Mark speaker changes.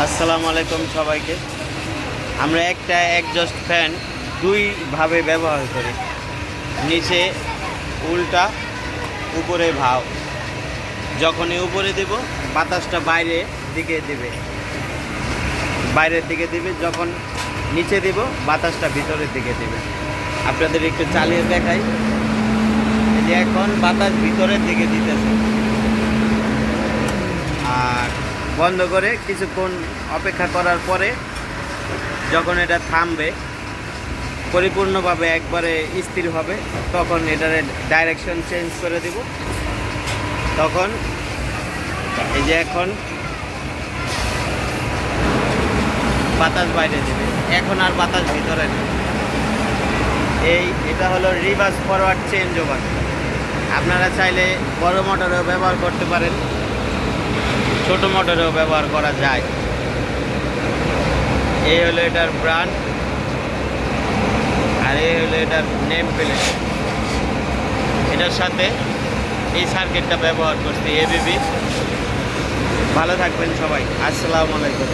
Speaker 1: আসসালামু আলাইকুম সবাইকে। আমরা একটা এক্সজস্ট ফ্যান দুইভাবে ব্যবহার করি, নিচে উল্টা, উপরে ভাও। যখনই উপরে দেব বাতাসটা বাইরের দিকে দিবে, যখন নিচে দেব বাতাসটা ভিতরের দিকে দেবে। আপনাদের একটু চালিয়ে দেখাই, যে এখন বাতাস ভিতরের দিকে দিতেছে। আর বন্ধ করে কিছুক্ষণ অপেক্ষা করার পরে যখন এটা থামবে, পরিপূর্ণভাবে একবারে স্থির হবে, তখন এটার ডাইরেকশন চেঞ্জ করে দিব। তখন এই যে এখন বাতাস বাইরে দেবে, এখন আর বাতাস ভিতরে নেই। এটা হলো রিভার্স ফরওয়ার্ড চেঞ্জ ওভার। আপনারা চাইলে বড় মোটরেও ব্যবহার করতে পারেন, ছোট মোটরেও ব্যবহার করা যায়। এই হলো এটার ব্র্যান্ড, আর এই হলো এটার নেম প্লেট। এটার সাথে এই সার্কিটটা ব্যবহার করছি এবিবি। ভালো থাকবেন সবাই, আসসালামু আলাইকুম।